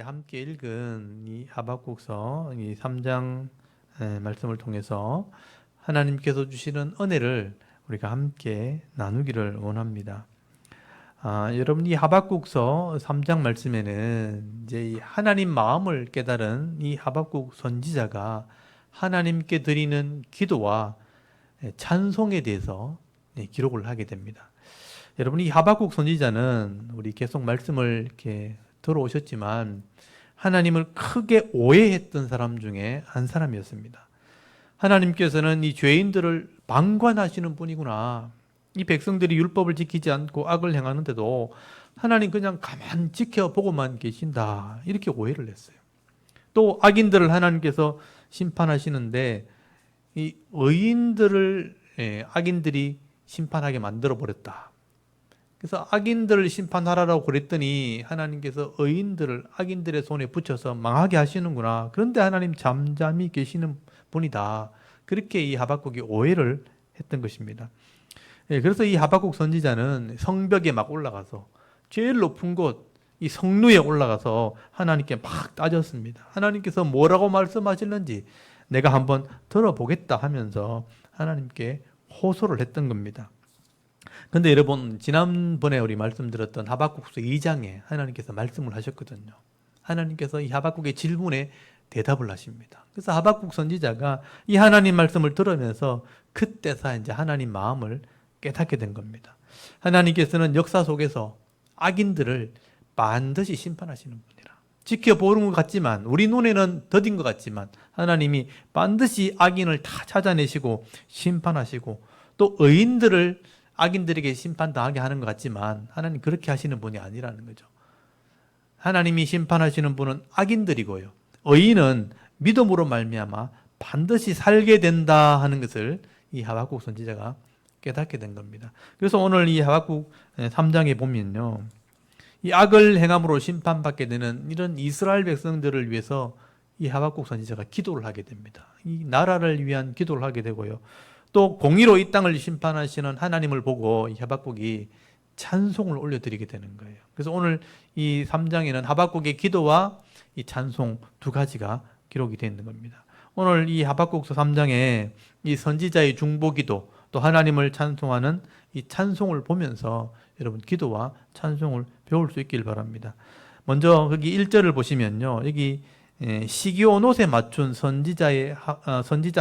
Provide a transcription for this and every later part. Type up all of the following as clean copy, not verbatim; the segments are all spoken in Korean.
함께 읽은 이 하박국서 이 3장 말씀을 통해서 하나님께서 주시는 은혜를 우리가 함께 나누기를 원합니다. 여러분, 이 하박국서 3장 말씀에는 이제 이 하나님 마음을 깨달은 이 하박국 선지자가 하나님께 드리는 기도와 찬송에 대해서 기록을 하게 됩니다. 여러분, 이 하박국 선지자는 우리 계속 말씀을 이렇게 들어오셨지만 하나님을 크게 오해했던 사람 중에 한 사람이었습니다. 하나님께서는 이 죄인들을 방관하시는 분이구나. 이 백성들이 율법을 지키지 않고 악을 행하는데도 하나님 그냥 가만 지켜보고만 계신다. 이렇게 오해를 했어요. 또 악인들을 하나님께서 심판하시는데 이 의인들을 악인들이 심판하게 만들어 버렸다. 그래서 악인들을 심판하라고 그랬더니 하나님께서 의인들을 악인들의 손에 붙여서 망하게 하시는구나. 그런데 하나님 잠잠히 계시는 분이다. 그렇게 이 하박국이 오해를 했던 것입니다. 그래서 이 하박국 선지자는 성벽에 막 올라가서 제일 높은 곳, 이 성루에 올라가서 하나님께 막 따졌습니다. 하나님께서 뭐라고 말씀하실는지 내가 한번 들어보겠다 하면서 하나님께 호소를 했던 겁니다. 근데 여러분, 지난번에 우리 말씀드렸던 하박국서 2장에 하나님께서 말씀을 하셨거든요. 하나님께서 이 하박국의 질문에 대답을 하십니다. 그래서 하박국 선지자가 이 하나님 말씀을 들으면서 그때서 이제 하나님 마음을 깨닫게 된 겁니다. 하나님께서는 역사 속에서 악인들을 반드시 심판하시는 분이라. 지켜보는 것 같지만, 우리 눈에는 더딘 것 같지만 하나님이 반드시 악인을 다 찾아내시고 심판하시고, 또 의인들을 악인들에게 심판당하게 하는 것 같지만 하나님 그렇게 하시는 분이 아니라는 거죠. 하나님이 심판하시는 분은 악인들이고요, 의인은 믿음으로 말미암아 반드시 살게 된다 하는 것을 이 하박국 선지자가 깨닫게 된 겁니다. 그래서 오늘 이 하박국 3장에 보면요, 이 악을 행함으로 심판받게 되는 이런 이스라엘 백성들을 위해서 이 하박국 선지자가 기도를 하게 됩니다. 이 나라를 위한 기도를 하게 되고요, 또 공의로 이 땅을 심판하시는 하나님을 보고 이 하박국이 찬송을 올려드리게 되는 거예요. 그래서 오늘 이 3장에는 하박국의 기도와 이 찬송 두 가지가 기록이 되어 있는 겁니다. 오늘 이 하박국서 3장에 이 선지자의 중보기도, 또 하나님을 찬송하는 이 찬송을 보면서 여러분 기도와 찬송을 배울 수 있길 바랍니다. 먼저 거기 1절을 보시면요, 여기 시기온옷에 맞춘 선지자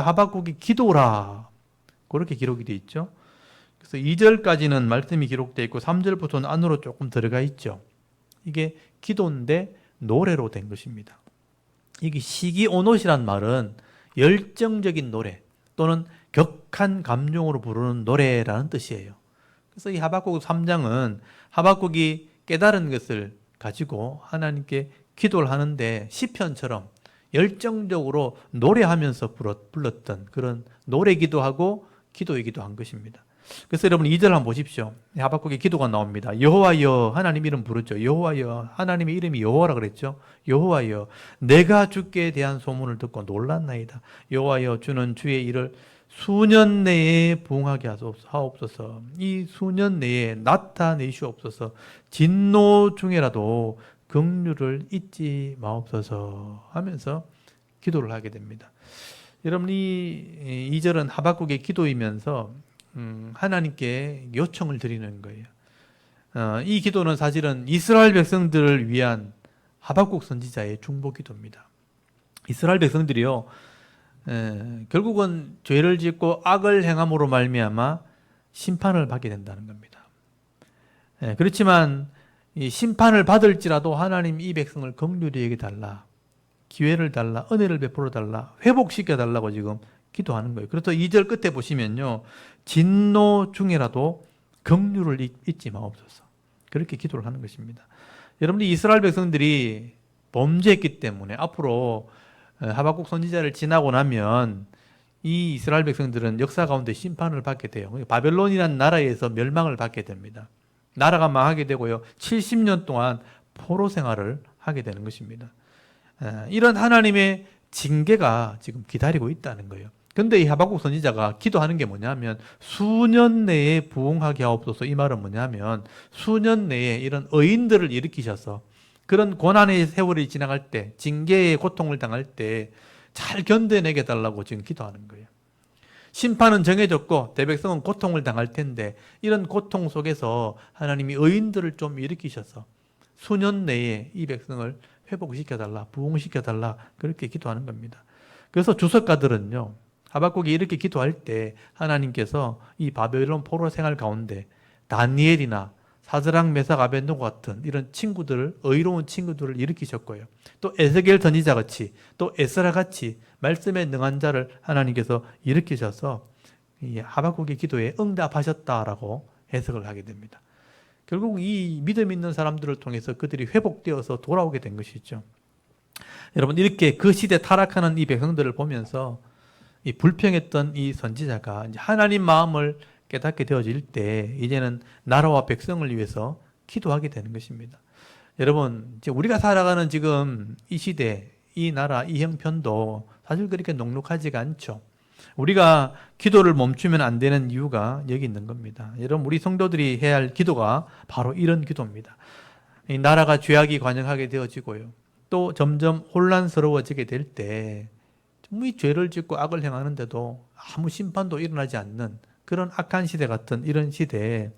하박국의 기도라, 그렇게 기록이 되어 있죠. 그래서 2절까지는 말씀이 기록되어 있고 3절부터는 안으로 조금 들어가 있죠. 이게 기도인데 노래로 된 것입니다. 이게 시기온옷이란 말은 열정적인 노래 또는 격한 감정으로 부르는 노래라는 뜻이에요. 그래서 이 하박국 3장은 하박국이 깨달은 것을 가지고 하나님께 기도를 하는데 시편처럼 열정적으로 노래하면서 불렀던 그런 노래기도 하고 기도이기도 한 것입니다. 그래서 여러분 2절 한번 보십시오. 하박국의 기도가 나옵니다. 여호와여, 하나님 이름 부르죠. 여호와여, 하나님의 이름이 여호와라 그랬죠. 여호와여, 내가 주께 대한 소문을 듣고 놀랐나이다. 여호와여, 주는 주의 일을 수년 내에 부응하게 하옵소서. 이 수년 내에 나타내시옵소서. 진노 중에라도 긍휼을 잊지 마옵소서 하면서 기도를 하게 됩니다. 여러분, 이 2절은 하박국의 기도이면서 하나님께 요청을 드리는 거예요. 이 기도는 사실은 이스라엘 백성들을 위한 하박국 선지자의 중보기도입니다. 이스라엘 백성들이요, 결국은 죄를 짓고 악을 행함으로 말미암아 심판을 받게 된다는 겁니다. 그렇지만 이 심판을 받을지라도 하나님 이 백성을 긍휼히 여겨달라, 기회를 달라, 은혜를 베풀어 달라, 회복시켜 달라고 지금 기도하는 거예요. 그래서 2절 끝에 보시면요, 진노 중에라도 긍휼을 잊지 마옵소서, 그렇게 기도를 하는 것입니다. 여러분들, 이스라엘 백성들이 범죄했기 때문에 앞으로 하박국 선지자를 지나고 나면 이 이스라엘 백성들은 역사 가운데 심판을 받게 돼요. 바벨론이라는 나라에서 멸망을 받게 됩니다. 나라가 망하게 되고요, 70년 동안 포로 생활을 하게 되는 것입니다. 이런 하나님의 징계가 지금 기다리고 있다는 거예요. 근데 이 하박국 선지자가 기도하는 게 뭐냐면 수년 내에 부응하게 하옵소서. 이 말은 뭐냐면 수년 내에 이런 의인들을 일으키셔서 그런 고난의 세월이 지나갈 때, 징계의 고통을 당할 때 잘 견뎌내게 달라고 지금 기도하는 거예요. 심판은 정해졌고 대백성은 고통을 당할 텐데 이런 고통 속에서 하나님이 의인들을 좀 일으키셔서 수년 내에 이 백성을 회복시켜달라, 부흥시켜달라 그렇게 기도하는 겁니다. 그래서 주석가들은요, 하박국이 이렇게 기도할 때 하나님께서 이 바벨론 포로 생활 가운데 다니엘이나 사드락 메삭 아벤노고 같은 이런 친구들을, 의로운 친구들을 일으키셨고요. 또 에스겔 선지자 같이, 또 에스라 같이 말씀에 능한 자를 하나님께서 일으키셔서 이 하박국의 기도에 응답하셨다라고 해석을 하게 됩니다. 결국 이 믿음 있는 사람들을 통해서 그들이 회복되어서 돌아오게 된 것이죠. 여러분, 이렇게 그 시대 타락하는 이 백성들을 보면서 이 불평했던 이 선지자가 이제 하나님 마음을 깨닫게 되어질 때 이제는 나라와 백성을 위해서 기도하게 되는 것입니다. 여러분, 이제 우리가 살아가는 지금 이 시대, 이 나라, 이 형편도 사실 그렇게 녹록하지가 않죠. 우리가 기도를 멈추면 안 되는 이유가 여기 있는 겁니다. 여러분, 우리 성도들이 해야 할 기도가 바로 이런 기도입니다. 이 나라가 죄악이 관영하게 되어지고요. 또 점점 혼란스러워지게 될 때, 이 죄를 짓고 악을 행하는데도 아무 심판도 일어나지 않는 그런 악한 시대 같은 이런 시대에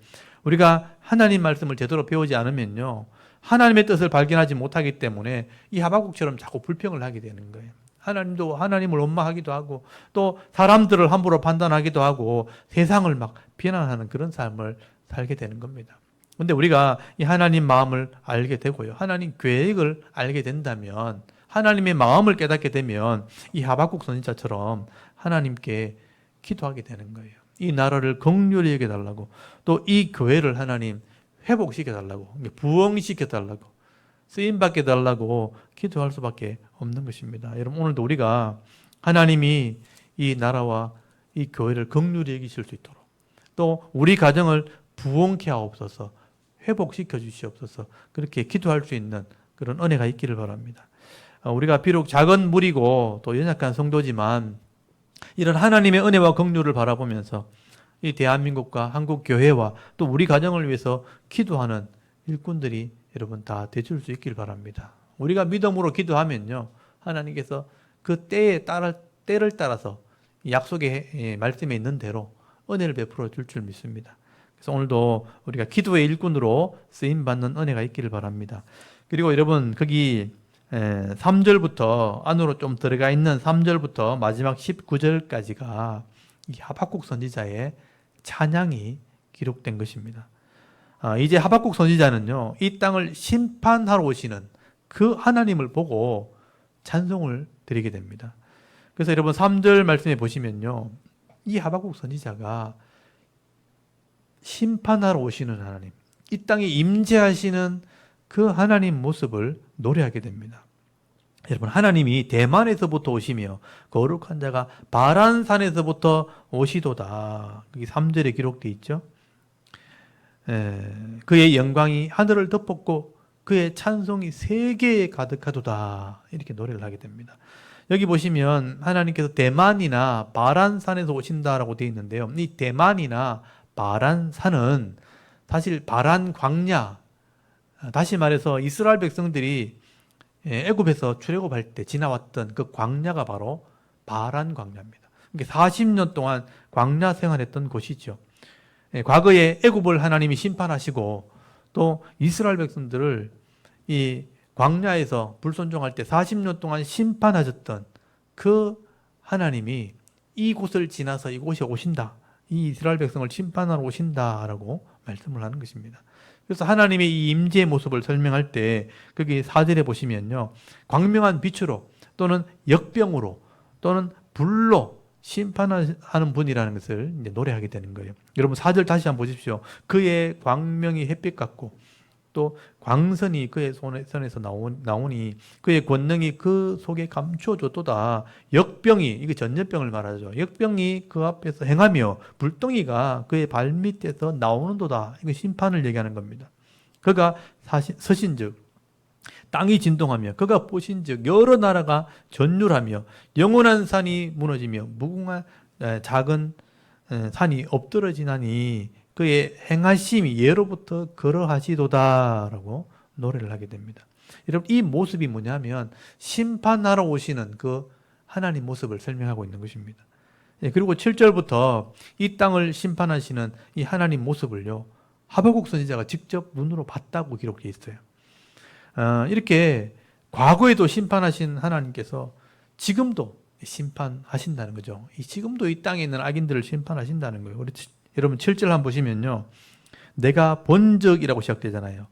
우리가 하나님 말씀을 제대로 배우지 않으면요, 하나님의 뜻을 발견하지 못하기 때문에 이 하박국처럼 자꾸 불평을 하게 되는 거예요. 하나님도 하나님을 원망하기도 하고 또 사람들을 함부로 판단하기도 하고 세상을 막 비난하는 그런 삶을 살게 되는 겁니다. 근데 우리가 이 하나님 마음을 알게 되고요, 하나님 계획을 알게 된다면, 하나님의 마음을 깨닫게 되면 이 하박국 선지자처럼 하나님께 기도하게 되는 거예요. 이 나라를 긍휼히 여겨달라고, 또 이 교회를 하나님 회복시켜달라고, 부흥시켜달라고, 쓰임받게 달라고 기도할 수밖에 없는 것입니다. 여러분, 오늘도 우리가 하나님이 이 나라와 이 교회를 긍휼히 여기실 수 있도록, 또 우리 가정을 부흥케 하옵소서, 회복시켜 주시옵소서, 그렇게 기도할 수 있는 그런 은혜가 있기를 바랍니다. 우리가 비록 작은 무리고 또 연약한 성도지만 이런 하나님의 은혜와 긍휼을 바라보면서 이 대한민국과 한국 교회와 또 우리 가정을 위해서 기도하는 일꾼들이 여러분 다 되실 수 있길 바랍니다. 우리가 믿음으로 기도하면요, 하나님께서 그 때를 따라서 약속의 말씀에 있는 대로 은혜를 베풀어 줄 줄 믿습니다. 그래서 오늘도 우리가 기도의 일꾼으로 쓰임 받는 은혜가 있기를 바랍니다. 그리고 여러분, 거기 3절부터 안으로 좀 들어가 있는 3절부터 마지막 19절까지가 이 하박국 선지자의 찬양이 기록된 것입니다. 이제 하박국 선지자는요, 이 땅을 심판하러 오시는 그 하나님을 보고 찬송을 드리게 됩니다. 그래서 여러분 3절 말씀에 보시면요, 이 하박국 선지자가 심판하러 오시는 하나님, 이 땅에 임재하시는 그 하나님 모습을 노래하게 됩니다. 여러분, 하나님이 대만에서부터 오시며 거룩한 자가 바란산에서부터 오시도다. 여기 3절에 기록되어 있죠. 그의 영광이 하늘을 덮었고 그의 찬송이 세계에 가득하도다. 이렇게 노래를 하게 됩니다. 여기 보시면 하나님께서 대만이나 바란산에서 오신다라고 되어 있는데요, 이 대만이나 바란산은 사실 바란 광야, 다시 말해서 이스라엘 백성들이 애굽에서 출애굽할 때 지나왔던 그 광야가 바로 바란 광야입니다. 40년 동안 광야 생활했던 곳이죠. 과거에 애굽을 하나님이 심판하시고 또 이스라엘 백성들을 이 광야에서 불순종할 때 40년 동안 심판하셨던 그 하나님이 이곳을 지나서 이곳에 오신다, 이 이스라엘 백성을 심판하러 오신다라고 말씀을 하는 것입니다. 그래서 하나님의 이 임재의 모습을 설명할 때 거기 4절에 보시면요, 광명한 빛으로 또는 역병으로 또는 불로 심판하는 분이라는 것을 이제 노래하게 되는 거예요. 여러분 4절 다시 한번 보십시오. 그의 광명이 햇빛 같고 또 광선이 그의 손에서 나오니 그의 권능이 그 속에 감춰졌도다. 역병이, 이게 전염병을 말하죠. 역병이 그 앞에서 행하며 불덩이가 그의 발밑에서 나오는도다. 이거 심판을 얘기하는 겁니다. 그가 서신즉 땅이 진동하며 그가 보신즉 여러 나라가 전율하며 영원한 산이 무너지며 무궁한 작은 산이 엎드러지나니 그의 행하심이 예로부터 그러하시도다라고 노래를 하게 됩니다. 여러분, 이 모습이 뭐냐면 심판하러 오시는 그 하나님 모습을 설명하고 있는 것입니다. 그리고 7절부터 이 땅을 심판하시는 이 하나님 모습을요, 하박국 선지자가 직접 눈으로 봤다고 기록되어 있어요. 이렇게 과거에도 심판하신 하나님께서 지금도 심판하신다는 거죠. 지금도 이 땅에 있는 악인들을 심판하신다는 거예요. 우리 여러분 7절 한번 보시면요, 내가 본 적이라고 시작되잖아요.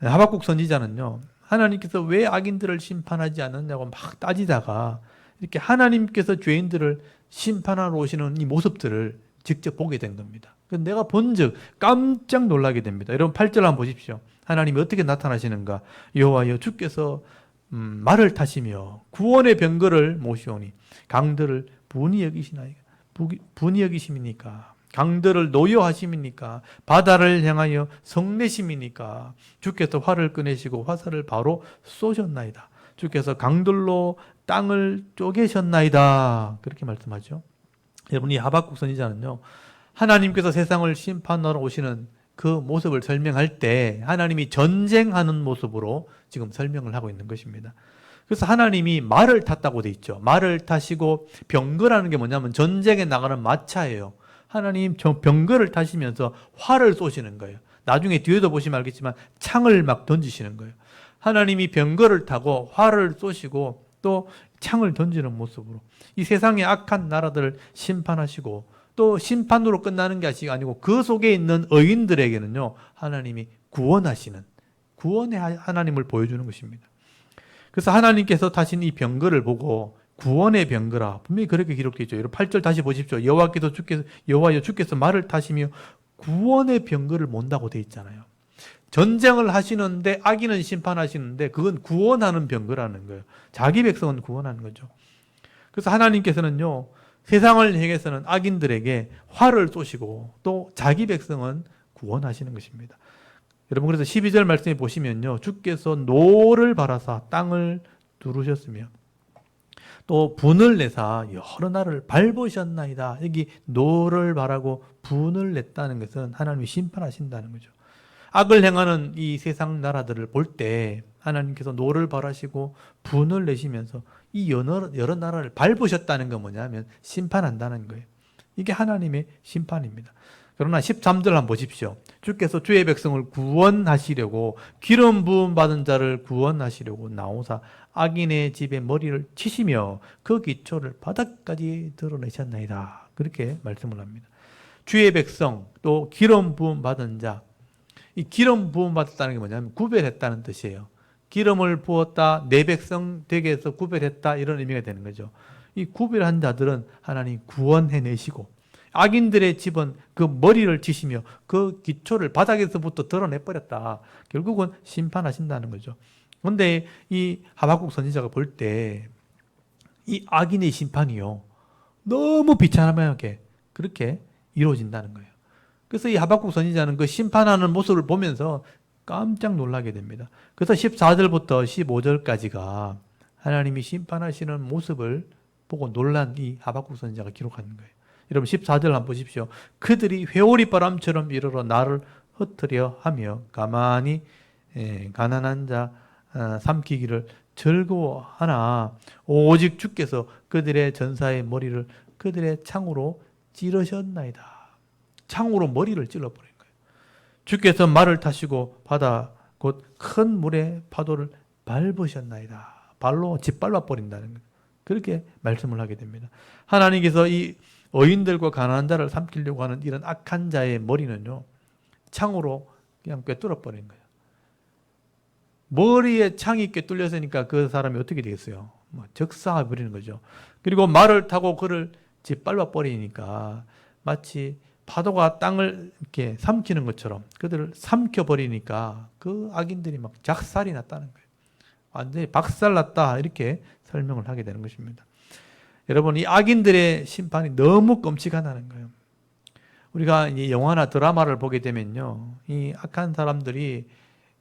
하박국 선지자는요, 하나님께서 왜 악인들을 심판하지 않느냐고 막 따지다가 이렇게 하나님께서 죄인들을 심판하러 오시는 이 모습들을 직접 보게 된 겁니다. 내가 본 적 깜짝 놀라게 됩니다. 여러분 8절 한번 보십시오. 하나님이 어떻게 나타나시는가? 여호와여, 주께서 말을 타시며 구원의 병거를 모시오니 강들을 분이 여기심이니까, 강들을 노여하심이니까, 바다를 향하여 성내심이니까, 주께서 활을 꺼내시고 화살을 바로 쏘셨나이다. 주께서 강들로 땅을 쪼개셨나이다. 그렇게 말씀하죠. 여러분, 이 하박국 선지자는요, 하나님께서 세상을 심판하러 오시는 그 모습을 설명할 때 하나님이 전쟁하는 모습으로 지금 설명을 하고 있는 것입니다. 그래서 하나님이 말을 탔다고 돼 있죠. 말을 타시고, 병거라는 게 뭐냐면 전쟁에 나가는 마차예요. 하나님 병거를 타시면서 활을 쏘시는 거예요. 나중에 뒤에도 보시면 알겠지만 창을 막 던지시는 거예요. 하나님이 병거를 타고 활을 쏘시고 또 창을 던지는 모습으로 이 세상의 악한 나라들을 심판하시고, 또 심판으로 끝나는 게 아니고 그 속에 있는 의인들에게는요, 하나님이 구원하시는, 구원의 하나님을 보여주는 것입니다. 그래서 하나님께서 타신 이 병거를 보고 구원의 병거라, 분명히 그렇게 기록되어 있죠. 여러분 8절 다시 보십시오. 여호와여, 주께서 말을 타시며 구원의 병거를 몬다고 되어 있잖아요. 전쟁을 하시는데, 악인은 심판하시는데 그건 구원하는 병거라는 거예요. 자기 백성은 구원하는 거죠. 그래서 하나님께서는요, 세상을 향해서는 악인들에게 활을 쏘시고 또 자기 백성은 구원하시는 것입니다. 여러분, 그래서 12절 말씀에 보시면요, 주께서 노를 바라사 땅을 두르셨으며 또 분을 내사 여러 나라를 밟으셨나이다. 여기 노를 바라고 분을 냈다는 것은 하나님이 심판하신다는 거죠. 악을 행하는 이 세상 나라들을 볼 때 하나님께서 노를 바라시고 분을 내시면서 이 여러 나라를 밟으셨다는 건 뭐냐면 심판한다는 거예요. 이게 하나님의 심판입니다. 그러나 13절 한번 보십시오. 주께서 주의 백성을 구원하시려고 기름 부음 받은 자를 구원하시려고 나오사 악인의 집에 머리를 치시며 그 기초를 바닥까지 드러내셨나이다. 그렇게 말씀을 합니다. 주의 백성, 또 기름 부음 받은 자, 이 기름 부음 받았다는 게 뭐냐면 구별했다는 뜻이에요. 기름을 부었다, 내 백성 되게 해서 구별했다, 이런 의미가 되는 거죠. 이 구별한 자들은 하나님 구원해내시고, 악인들의 집은 그 머리를 치시며 그 기초를 바닥에서부터 드러내버렸다. 결국은 심판하신다는 거죠. 그런데 이 하박국 선지자가 볼 때 이 악인의 심판이요, 너무 비참하게 그렇게 이루어진다는 거예요. 그래서 이 하박국 선지자는 그 심판하는 모습을 보면서 깜짝 놀라게 됩니다. 그래서 14절부터 15절까지가 하나님이 심판하시는 모습을 보고 놀란 이 하박국 선지자가 기록하는 거예요. 여러분 14절 한번 보십시오. 그들이 회오리 바람처럼 이르러 나를 흩으려 하며 가만히 가난한 자 삼키기를 즐거워하나 오직 주께서 그들의 전사의 머리를 그들의 창으로 찌르셨나이다. 창으로 머리를 찔러버린 거예요. 주께서 말을 타시고 바다 곧 큰 물의 파도를 밟으셨나이다. 발로 짓밟아 버린다는 거예요. 그렇게 말씀을 하게 됩니다. 하나님께서 이 의인들과 가난한 자를 삼키려고 하는 이런 악한 자의 머리는요, 창으로 그냥 꿰뚫어 버린 거예요. 머리에 창이 꿰뚫렸으니까 그 사람이 어떻게 되겠어요? 적사해 버리는 거죠. 그리고 말을 타고 그를 짓밟아 버리니까 마치 파도가 땅을 이렇게 삼키는 것처럼 그들을 삼켜버리니까 그 악인들이 막 작살이 났다는 거예요. 완전히 박살났다, 이렇게 설명을 하게 되는 것입니다. 여러분, 이 악인들의 심판이 너무 끔찍하다는 거예요. 우리가 이 영화나 드라마를 보게 되면요, 이 악한 사람들이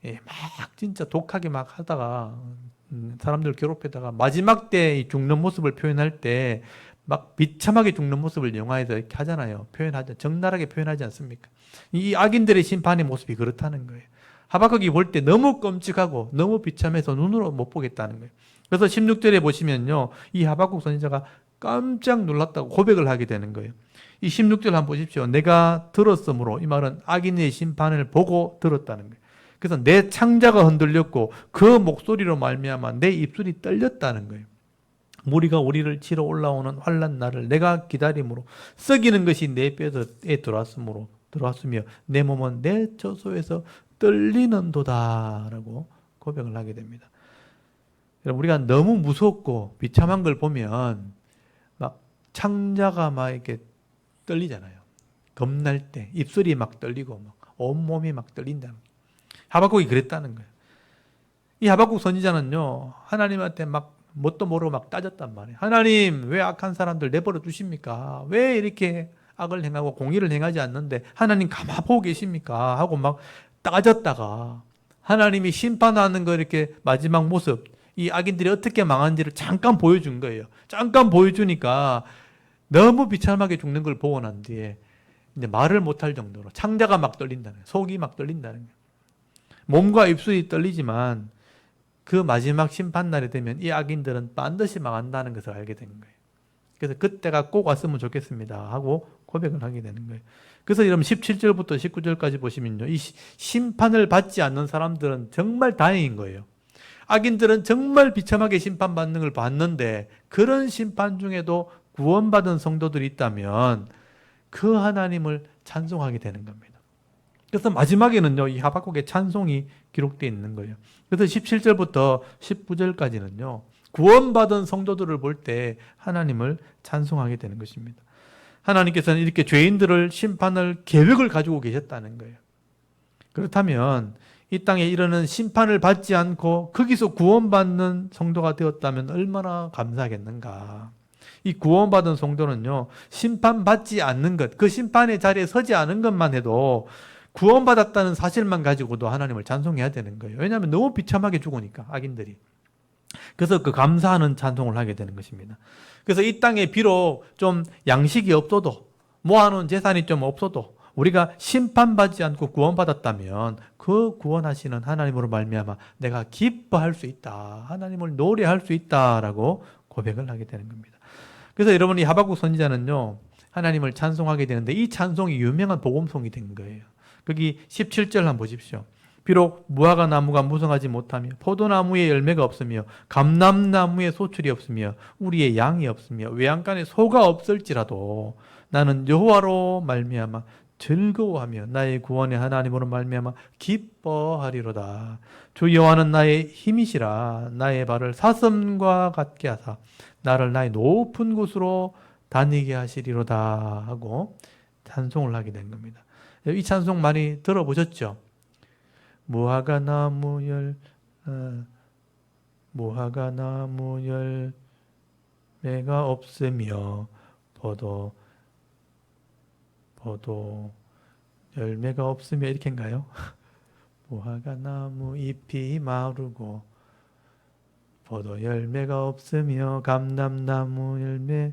막 진짜 독하게 막 하다가 사람들 괴롭히다가 마지막 때 죽는 모습을 표현할 때 막 비참하게 죽는 모습을 영화에서 이렇게 하잖아요. 적나라하게 표현하지 않습니까? 이 악인들의 심판의 모습이 그렇다는 거예요. 하박국이 볼 때 너무 끔찍하고 너무 비참해서 눈으로 못 보겠다는 거예요. 그래서 16절에 보시면요, 이 하박국 선지자가 깜짝 놀랐다고 고백을 하게 되는 거예요. 이 16절 한번 보십시오. 내가 들었으므로, 이 말은 악인의 심판을 보고 들었다는 거예요. 그래서 내 창자가 흔들렸고 그 목소리로 말미암아 내 입술이 떨렸다는 거예요. 무리가 우리를 치러 올라오는 환난 날을 내가 기다림으로 썩이는 것이 내 뼈에 들어왔으며 내 몸은 내 처소에서 떨리는도다라고 고백을 하게 됩니다. 우리가 너무 무섭고 비참한 걸 보면 막 창자가 막 이렇게 떨리잖아요. 겁날 때 입술이 막 떨리고 막 온몸이 막 떨린다. 하박국이 그랬다는 거예요. 이 하박국 선지자는요, 하나님한테 막 뭣도 모르고 막 따졌단 말이에요. 하나님, 왜 악한 사람들 내버려 두십니까? 왜 이렇게 악을 행하고 공의를 행하지 않는데 하나님 가만 보고 계십니까? 하고 막 따졌다가 하나님이 심판하는 거 이렇게 마지막 모습, 이 악인들이 어떻게 망한지를 잠깐 보여준 거예요. 잠깐 보여주니까 너무 비참하게 죽는 걸 보고 난 뒤에 이제 말을 못할 정도로 창자가 막 떨린다는 거예요. 속이 막 떨린다는 거예요. 몸과 입술이 떨리지만 그 마지막 심판날이 되면 이 악인들은 반드시 망한다는 것을 알게 된 거예요. 그래서 그때가 꼭 왔으면 좋겠습니다 하고 고백을 하게 되는 거예요. 그래서 여러분 17절부터 19절까지 보시면요, 이 심판을 받지 않는 사람들은 정말 다행인 거예요. 악인들은 정말 비참하게 심판받는 걸 봤는데 그런 심판 중에도 구원받은 성도들이 있다면 그 하나님을 찬송하게 되는 겁니다. 그래서 마지막에는요, 이 하박국의 찬송이 기록되어 있는 거예요. 그래서 17절부터 19절까지는요, 구원받은 성도들을 볼 때 하나님을 찬송하게 되는 것입니다. 하나님께서는 이렇게 죄인들을 심판할 계획을 가지고 계셨다는 거예요. 그렇다면 이 땅에 이르는 심판을 받지 않고 거기서 구원받는 성도가 되었다면 얼마나 감사하겠는가. 이 구원받은 성도는요, 심판받지 않는 것, 그 심판의 자리에 서지 않은 것만 해도 구원받았다는 사실만 가지고도 하나님을 찬송해야 되는 거예요. 왜냐하면 너무 비참하게 죽으니까, 악인들이. 그래서 그 감사하는 찬송을 하게 되는 것입니다. 그래서 이 땅에 비록 좀 양식이 없어도, 모아놓은 재산이 좀 없어도 우리가 심판받지 않고 구원받았다면 그 구원하시는 하나님으로 말미암아 내가 기뻐할 수 있다, 하나님을 노래할 수 있다라고 고백을 하게 되는 겁니다. 그래서 여러분, 이 하박국 선지자는요, 하나님을 찬송하게 되는데 이 찬송이 유명한 복음송이 된 거예요. 거기 17절 한번 보십시오. 비록 무화과 나무가 무성하지 못하며 포도나무에 열매가 없으며 감람나무에 소출이 없으며 우리의 양이 없으며 외양간에 소가 없을지라도 나는 여호와로 말미암아 즐거워하며 나의 구원의 하나님으로 말미암아 기뻐하리로다. 주 여호와는 나의 힘이시라. 나의 발을 사슴과 같게 하사 나를 나의 높은 곳으로 다니게 하시리로다 하고 찬송을 하게 된 겁니다. 이 찬송 많이 들어보셨죠? 무화과 나무 열매가 없으며 포도 열매가 없으며 이렇게인가요? 무화과 나무 잎이 마르고 포도 열매가 없으며 감람나무 열매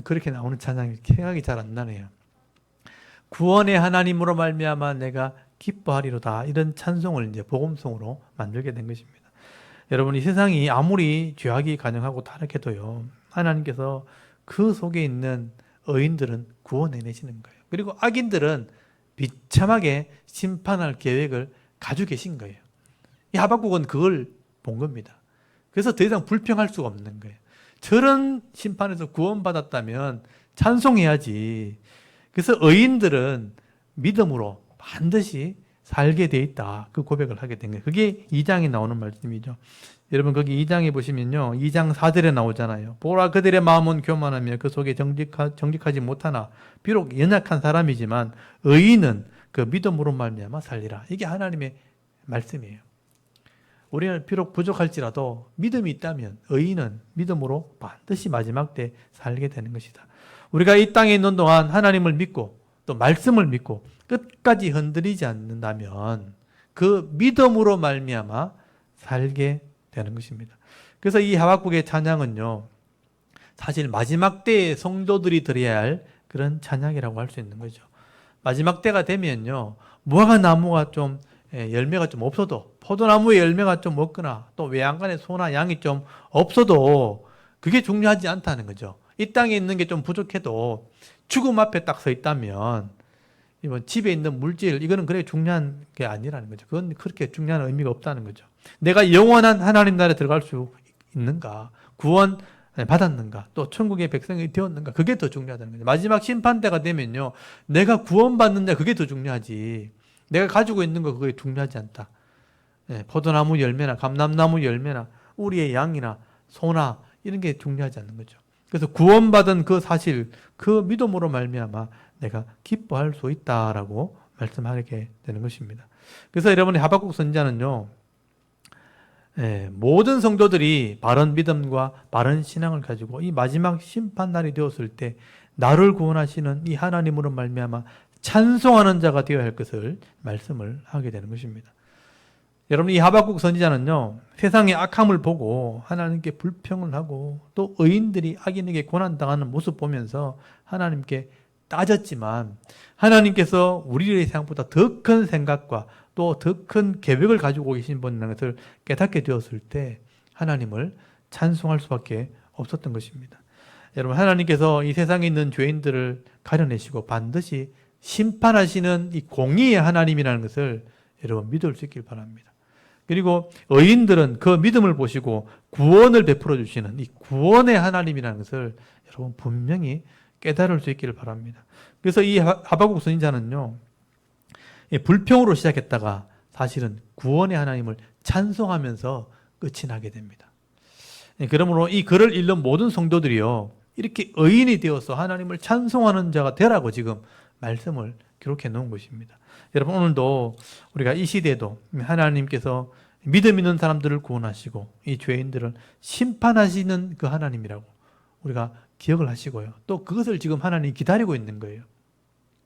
그렇게 나오는 찬양이 생각이 잘 안 나네요. 구원의 하나님으로 말미암아 내가 기뻐하리로다, 이런 찬송을 이제 복음송으로 만들게 된 것입니다. 여러분, 이 세상이 아무리 죄악이 가능하고 타락해도요, 하나님께서 그 속에 있는 의인들은 구원해내시는 거예요. 그리고 악인들은 비참하게 심판할 계획을 가지고 계신 거예요. 이 하박국은 그걸 본 겁니다. 그래서 더 이상 불평할 수가 없는 거예요. 저런 심판에서 구원받았다면 찬송해야지. 그래서 의인들은 믿음으로 반드시 살게 돼 있다, 그 고백을 하게 된 거예요. 그게 2장에 나오는 말씀이죠. 여러분, 거기 2장에 보시면요, 2장 4절에 나오잖아요. 보라, 그들의 마음은 교만하며 그 속에 정직하지 못하나 비록 연약한 사람이지만 의인은 그 믿음으로 말미암아 살리라. 이게 하나님의 말씀이에요. 우리는 비록 부족할지라도 믿음이 있다면 의인은 믿음으로 반드시 마지막 때 살게 되는 것이다. 우리가 이 땅에 있는 동안 하나님을 믿고 또 말씀을 믿고 끝까지 흔들리지 않는다면 그 믿음으로 말미암아 살게 되는 것입니다. 그래서 이 하박국의 찬양은요, 사실 마지막 때의 성도들이 드려야 할 그런 찬양이라고 할 수 있는 거죠. 마지막 때가 되면요, 무화과 나무가 좀 열매가 좀 없어도, 포도나무의 열매가 좀 없거나 또 외양간의 소나 양이 좀 없어도 그게 중요하지 않다는 거죠. 이 땅에 있는 게 좀 부족해도 죽음 앞에 딱 서 있다면 이번 집에 있는 물질, 이거는 그렇게 중요한 게 아니라는 거죠. 그건 그렇게 중요한 의미가 없다는 거죠. 내가 영원한 하나님 나라에 들어갈 수 있는가, 구원 받았는가, 또 천국의 백성이 되었는가, 그게 더 중요하다는 거죠. 마지막 심판대가 되면요, 내가 구원받는다, 그게 더 중요하지. 내가 가지고 있는 거 그게 중요하지 않다. 포도나무 열매나 감람나무 열매나 우리의 양이나 소나 이런 게 중요하지 않는 거죠. 그래서 구원받은 그 사실, 그 믿음으로 말미암아 내가 기뻐할 수 있다라고 말씀하게 되는 것입니다. 그래서 여러분의 하박국 선지자는요, 모든 성도들이 바른 믿음과 바른 신앙을 가지고 이 마지막 심판 날이 되었을 때 나를 구원하시는 이 하나님으로 말미암아 찬송하는 자가 되어야 할 것을 말씀을 하게 되는 것입니다. 여러분, 이 하박국 선지자는요, 세상의 악함을 보고 하나님께 불평을 하고 또 의인들이 악인에게 고난당하는 모습 보면서 하나님께 따졌지만, 하나님께서 우리의 생각보다 더 큰 생각과 또 더 큰 계획을 가지고 계신 분이라는 것을 깨닫게 되었을 때 하나님을 찬송할 수밖에 없었던 것입니다. 여러분, 하나님께서 이 세상에 있는 죄인들을 가려내시고 반드시 심판하시는 이 공의의 하나님이라는 것을 여러분 믿을 수 있길 바랍니다. 그리고 의인들은 그 믿음을 보시고 구원을 베풀어 주시는 이 구원의 하나님이라는 것을 여러분 분명히 깨달을 수 있기를 바랍니다. 그래서 이 하박국 선지자는요, 불평으로 시작했다가 사실은 구원의 하나님을 찬송하면서 끝이 나게 됩니다. 그러므로 이 글을 읽는 모든 성도들이요, 이렇게 의인이 되어서 하나님을 찬송하는 자가 되라고 지금 말씀을 기록해 놓은 것입니다. 여러분, 오늘도 우리가 이 시대에도 하나님께서 믿음 있는 사람들을 구원하시고 이 죄인들을 심판하시는 그 하나님이라고 우리가 기억을 하시고요, 또 그것을 지금 하나님이 기다리고 있는 거예요.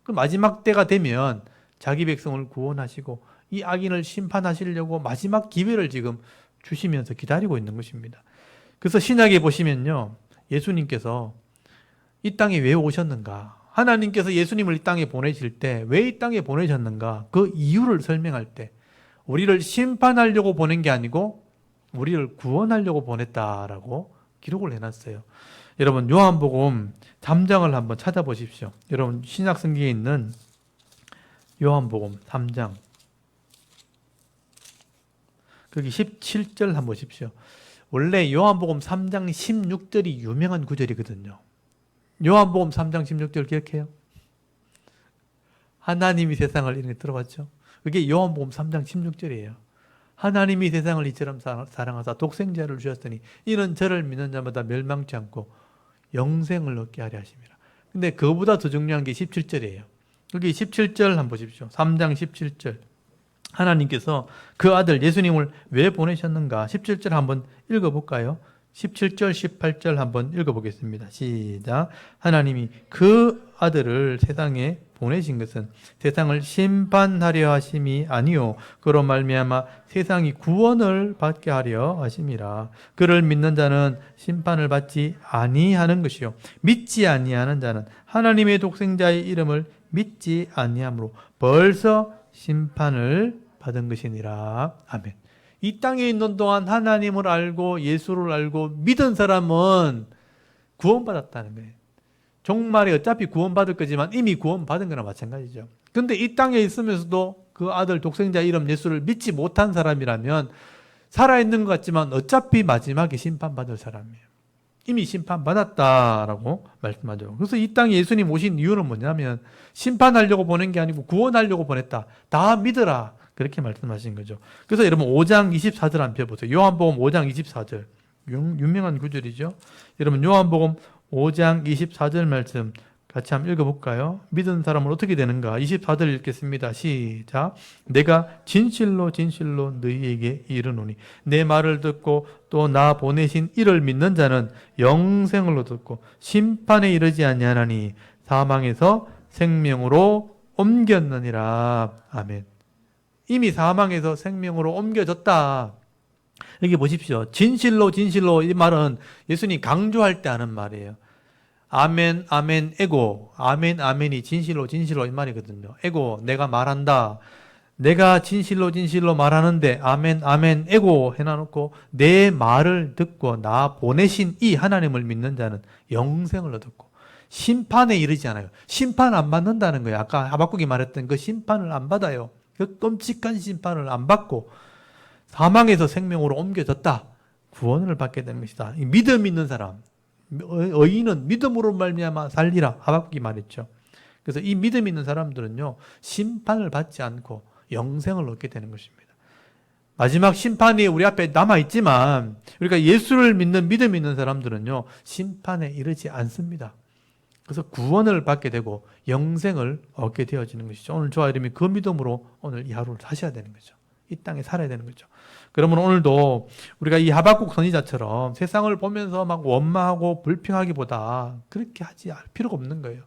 그 마지막 때가 되면 자기 백성을 구원하시고 이 악인을 심판하시려고 마지막 기회를 지금 주시면서 기다리고 있는 것입니다. 그래서 신약에 보시면요, 예수님께서 이 땅에 왜 오셨는가, 하나님께서 예수님을 이 땅에 보내실 때 왜 이 땅에 보내셨는가, 그 이유를 설명할 때 우리를 심판하려고 보낸 게 아니고 우리를 구원하려고 보냈다라고 기록을 해놨어요. 여러분, 요한복음 3장을 한번 찾아보십시오. 여러분, 신약성경에 있는 요한복음 3장 거기 17절 한번 보십시오. 원래 요한복음 3장 16절이 유명한 구절이거든요. 요한복음 3장 16절 기억해요? 하나님이 세상을 이렇게 들어봤죠? 그게 요한복음 3장 16절이에요. 하나님이 세상을 이처럼 사랑하사 독생자를 주셨더니 이는 저를 믿는 자마다 멸망치 않고 영생을 얻게 하려 하심이라. 근데 그보다 더 중요한 게 17절이에요. 여기 17절 한번 보십시오. 3장 17절. 하나님께서 그 아들 예수님을 왜 보내셨는가? 17절 한번 읽어볼까요? 17절, 18절 한번 읽어보겠습니다. 시작. 하나님이 그 아들을 세상에 보내신 것은 세상을 심판하려 하심이 아니요 그로 말미암아 세상이 구원을 받게 하려 하심이라. 그를 믿는 자는 심판을 받지 아니하는 것이요 믿지 아니하는 자는 하나님의 독생자의 이름을 믿지 아니하므로 벌써 심판을 받은 것이니라. 아멘. 이 땅에 있는 동안 하나님을 알고 예수를 알고 믿은 사람은 구원받았다는 거예요. 종말에 어차피 구원받을 거지만 이미 구원받은 거나 마찬가지죠. 근데 이 땅에 있으면서도 그 아들 독생자 이름 예수를 믿지 못한 사람이라면 살아있는 것 같지만 어차피 마지막에 심판받을 사람이에요. 이미 심판받았다라고 말씀하죠. 그래서 이 땅에 예수님 오신 이유는 뭐냐면 심판하려고 보낸 게 아니고 구원하려고 보냈다. 다 믿어라. 그렇게 말씀하신 거죠. 그래서 여러분 5장 24절 한번 펴보세요. 요한복음 5장 24절. 유명한 구절이죠. 여러분 요한복음 5장 24절 말씀 같이 한번 읽어볼까요? 믿은 사람은 어떻게 되는가? 24절 읽겠습니다. 시작. 내가 진실로 진실로 너희에게 이르노니 내 말을 듣고 또 나 보내신 이를 믿는 자는 영생을 얻었고 심판에 이르지 아니하나니 사망에서 생명으로 옮겼느니라. 아멘. 이미 사망에서 생명으로 옮겨졌다. 여기 보십시오. 진실로 진실로 이 말은 예수님이 강조할 때 하는 말이에요. 아멘, 아멘, 에고. 아멘, 아멘이 진실로, 진실로 이 말이거든요. 에고, 내가 말한다. 내가 진실로, 진실로 말하는데, 아멘, 아멘, 에고 해놔놓고, 내 말을 듣고 나 보내신 이 하나님을 믿는 자는 영생을 얻었고, 심판에 이르지 않아요. 심판 안 받는다는 거예요. 아까 하박국이 말했던 그 심판을 안 받아요. 그 끔찍한 심판을 안 받고, 사망에서 생명으로 옮겨졌다. 구원을 받게 되는 것이다. 이 믿음 있는 사람, 의인은 믿음으로 말미암아 살리라. 하박국이 말했죠. 그래서 이 믿음 있는 사람들은요, 심판을 받지 않고 영생을 얻게 되는 것입니다. 마지막 심판이 우리 앞에 남아있지만, 우리가 예수를 믿는 믿음 있는 사람들은요, 심판에 이르지 않습니다. 그래서 구원을 받게 되고 영생을 얻게 되어지는 것이죠. 오늘 저와 여러분이 그 믿음으로 오늘 이 하루를 사셔야 되는 거죠. 이 땅에 살아야 되는 거죠. 그러면 오늘도 우리가 이 하박국 선지자처럼 세상을 보면서 막 원망하고 불평하기보다 그렇게 하지 않을 필요가 없는 거예요.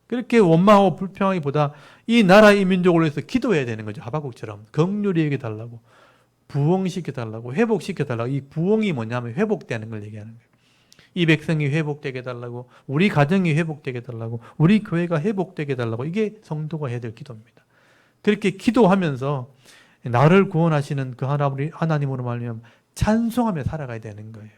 그렇게 원망하고 불평하기보다 이 나라 이 민족을 위해서 기도해야 되는 거죠. 하박국처럼 긍휼히 여겨달라고, 부흥시켜달라고, 회복시켜달라고. 이 부흥이 뭐냐면 회복되는 걸 얘기하는 거예요. 이 백성이 회복되게 해달라고, 우리 가정이 회복되게 해달라고, 우리 교회가 회복되게 해달라고. 이게 성도가 해야 될 기도입니다. 그렇게 기도하면서 나를 구원하시는 그 하나님으로 말미암아 찬송하며 살아가야 되는 거예요.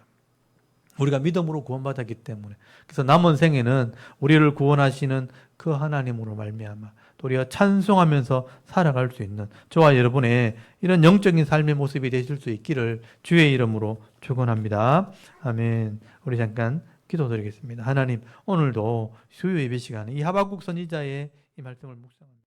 우리가 믿음으로 구원받았기 때문에. 그래서 남은 생에는 우리를 구원하시는 그 하나님으로 말미암아 또 우리가 찬송하면서 살아갈 수 있는 저와 여러분의 이런 영적인 삶의 모습이 되실 수 있기를 주의 이름으로 축원합니다. 아멘. 우리 잠깐 기도드리겠습니다. 하나님, 오늘도 수요 예배 시간에 이 하박국 선지자의 이 말씀을 묵상합니다.